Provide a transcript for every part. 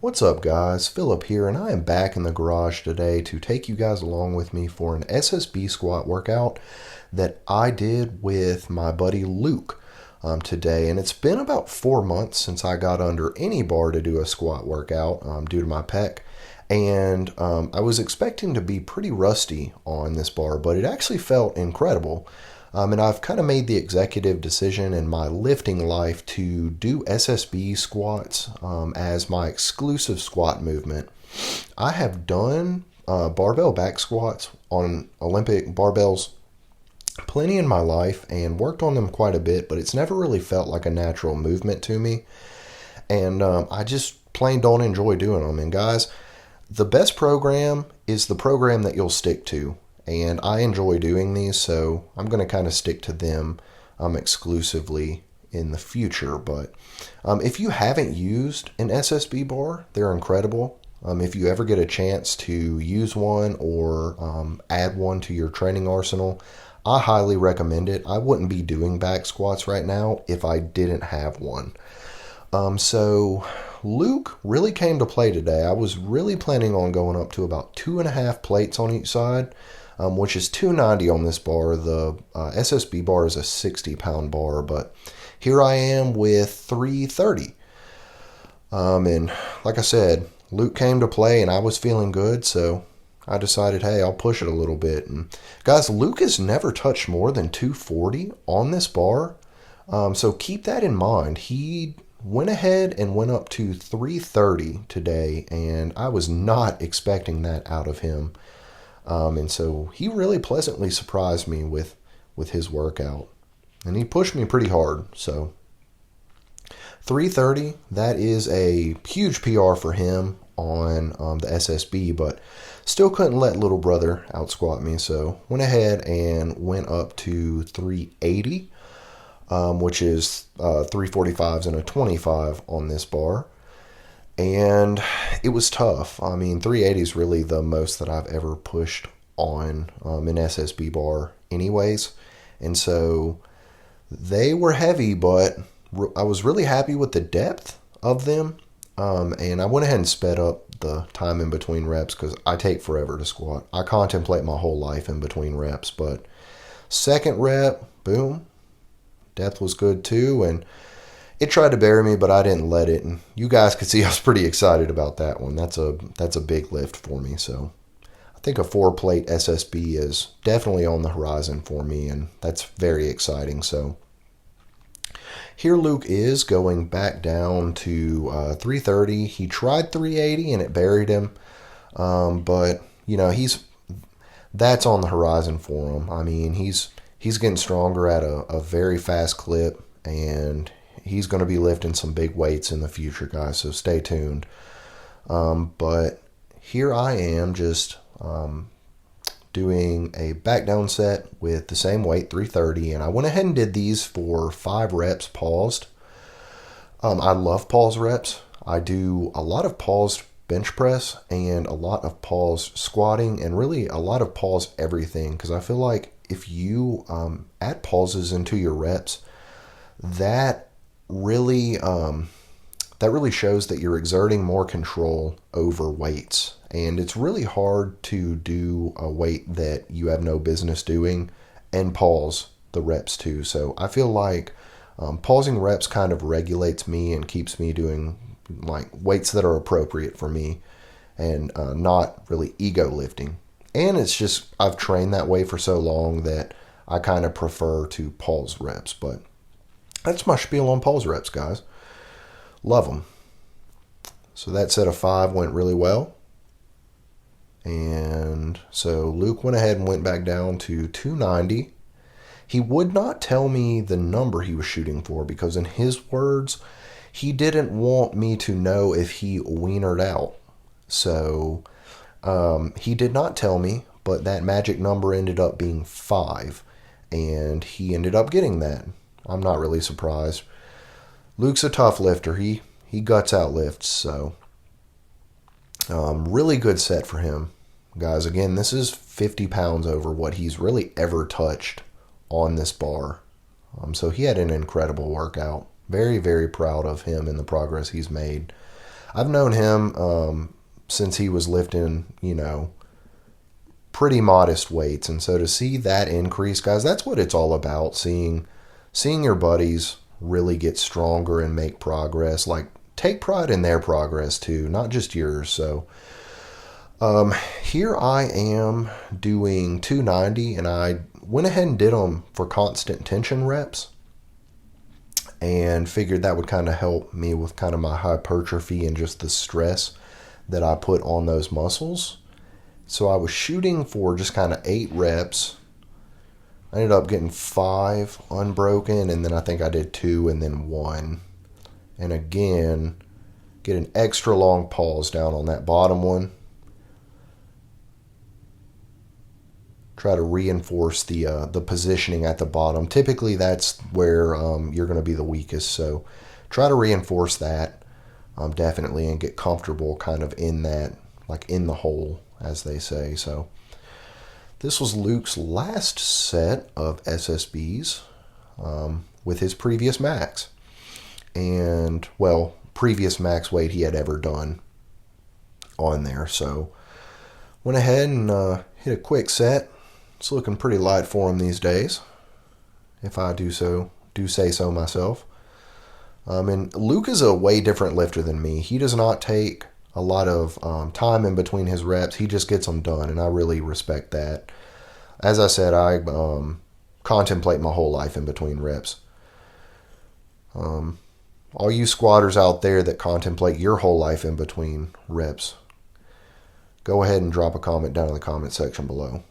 What's up, guys? Philip here, and I am back in the garage today to take you guys along with me for an SSB squat workout that I did with my buddy Luke today. And it's been about 4 months since I got under any bar to do a squat workout due to my pec. And I was expecting to be pretty rusty on this bar, but it actually felt incredible. And I've kind of made the executive decision in my lifting life to do SSB squats as my exclusive squat movement. I have done barbell back squats on Olympic barbells plenty in my life and worked on them quite a bit, but it's never really felt like a natural movement to me. And I just plain don't enjoy doing them. And guys, the best program is the program that you'll stick to. And I enjoy doing these, so I'm going to kind of stick to them exclusively in the future. But if you haven't used an SSB bar, they're incredible. If you ever get a chance to use one or add one to your training arsenal, I highly recommend it. I wouldn't be doing back squats right now if I didn't have one. So Luke really came to play today. I was really planning on going up to about 2.5 plates on each side. Which is 290 on this bar. The SSB bar is a 60-pound bar, but here I am with 330. And like I said, Luke came to play, and I was feeling good, so I decided, hey, I'll push it a little bit. And guys, Luke has never touched more than 240 on this bar, so keep that in mind. He went ahead and went up to 330 today, and I was not expecting that out of him. And so he really pleasantly surprised me with his workout. And he pushed me pretty hard. So 330, that is a huge PR for him on the SSB, but still couldn't let little brother out squat me. So went ahead and went up to 380, which is 345s and a 25 on this bar. And it was tough. I mean, 380 is really the most that I've ever pushed on an SSB bar anyways. And so they were heavy, but I was really happy with the depth of them. And I went ahead and sped up the time in between reps because I take forever to squat. I contemplate my whole life in between reps. But second rep, boom, depth was good too. And it tried to bury me, but I didn't let it. And you guys could see I was pretty excited about that one. That's a big lift for me. So I think a 4-plate SSB is definitely on the horizon for me, and that's very exciting. So here Luke is going back down to 330. He tried 380 and it buried him. But you know, that's on the horizon for him. I mean, he's getting stronger at a very fast clip, and he's going to be lifting some big weights in the future, guys, so stay tuned. But here I am just doing a back down set with the same weight, 330, and I went ahead and did these for 5 reps paused. I love pause reps. I do a lot of paused bench press and a lot of paused squatting and really a lot of pause everything, because I feel like if you add pauses into your reps, that really shows that you're exerting more control over weights. And it's really hard to do a weight that you have no business doing and pause the reps too. So I feel like pausing reps kind of regulates me and keeps me doing like weights that are appropriate for me and not really ego lifting. And it's just, I've trained that way for so long that I kind of prefer to pause reps. But that's my spiel on pause reps, guys. Love them. So that set of 5 went really well. And so Luke went ahead and went back down to 290. He would not tell me the number he was shooting for because in his words, he didn't want me to know if he wienered out. So he did not tell me, but that magic number ended up being 5. And he ended up getting that. I'm not really surprised. Luke's a tough lifter. He guts out lifts, so really good set for him. Guys, again, this is 50 pounds over what he's really ever touched on this bar. So he had an incredible workout. Very, very proud of him and the progress he's made. I've known him since he was lifting, pretty modest weights. And so to see that increase, guys, that's what it's all about. Seeing your buddies really get stronger and make progress. Like, take pride in their progress too, not just yours. So here I am doing 290, and I went ahead and did them for constant tension reps and figured that would kind of help me with kind of my hypertrophy and just the stress that I put on those muscles. So I was shooting for just kind of 8 reps. I ended up getting 5 unbroken, and then I think I did 2 and then 1. And again, get an extra long pause down on that bottom one. Try to reinforce the positioning at the bottom. Typically, that's where you're going to be the weakest. So try to reinforce that definitely and get comfortable kind of in that, like in the hole, as they say. So this was Luke's last set of SSBs with his previous max. And, well, previous max weight he had ever done on there. So went ahead and hit a quick set. It's looking pretty light for him these days, if I do say so myself. And Luke is a way different lifter than me. He does not take a lot of time in between his reps. He just gets them done, and I really respect that. As I said, I contemplate my whole life in between reps. All you squatters out there that contemplate your whole life in between reps, go ahead and drop a comment down in the comment section below.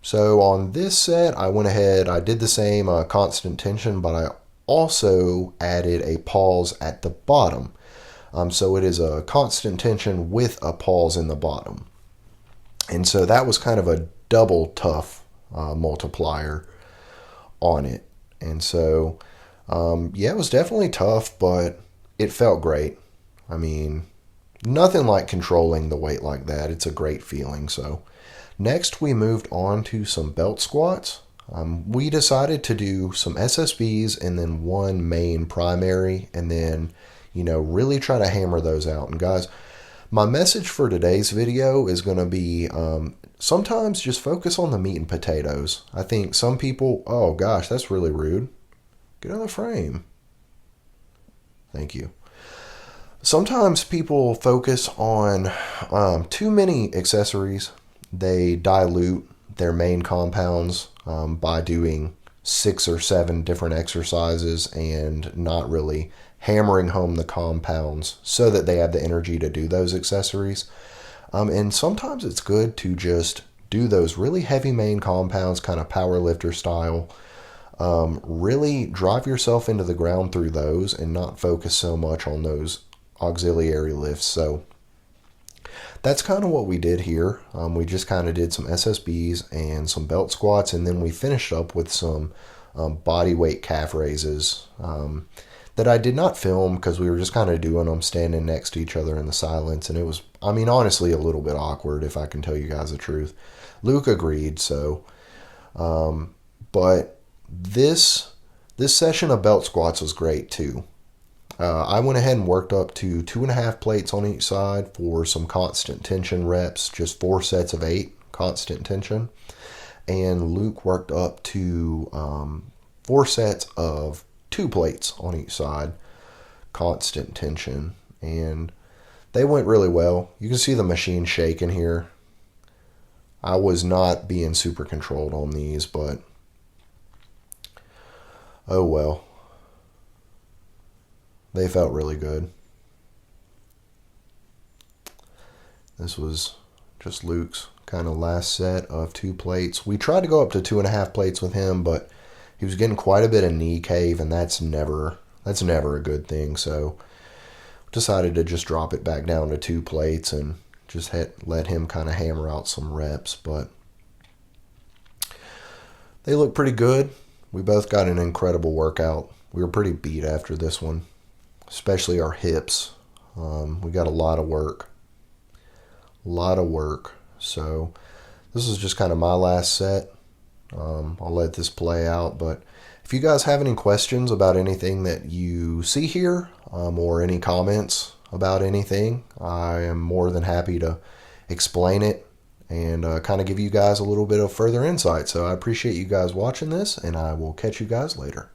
So on this set, I went ahead, I did the same constant tension, but I also added a pause at the bottom. So it is a constant tension with a pause in the bottom. And so that was kind of a double tough multiplier on it. And so, yeah, it was definitely tough, but it felt great. I mean, nothing like controlling the weight like that. It's a great feeling. So next, we moved on to some belt squats. We decided to do some SSBs and then one main primary, and then, really try to hammer those out. And guys, my message for today's video is going to be sometimes just focus on the meat and potatoes. I think some people, oh gosh, that's really rude. Get out of the frame. Thank you. Sometimes people focus on too many accessories. They dilute their main compounds by doing 6 or 7 different exercises and not really hammering home the compounds so that they have the energy to do those accessories. And sometimes it's good to just do those really heavy main compounds, kind of power lifter style. Really drive yourself into the ground through those and not focus so much on those auxiliary lifts. So that's kind of what we did here. We just kind of did some SSBs and some belt squats, and then we finished up with some body weight calf raises that I did not film because we were just kind of doing them standing next to each other in the silence, and it was, I mean, honestly, a little bit awkward, if I can tell you guys the truth. Luke agreed, so but this session of belt squats was great too. I went ahead and worked up to 2.5 plates on each side for some constant tension reps, just 4 sets of 8 constant tension. And Luke worked up to 4 sets of 2 plates on each side, constant tension. And they went really well. You can see the machine shaking here. I was not being super controlled on these, but oh well. They felt really good. This was just Luke's kind of last set of 2 plates. We tried to go up to 2.5 plates with him, but he was getting quite a bit of knee cave, and that's never a good thing. So decided to just drop it back down to 2 plates and just let him kind of hammer out some reps. But they look pretty good. We both got an incredible workout. We were pretty beat after this one, especially our hips. We got a lot of work. So this is just kind of my last set. I'll let this play out, but if you guys have any questions about anything that you see here, or any comments, about anything, I am more than happy to explain it and kind of give you guys a little bit of further insight. So I appreciate you guys watching this, and I will catch you guys later.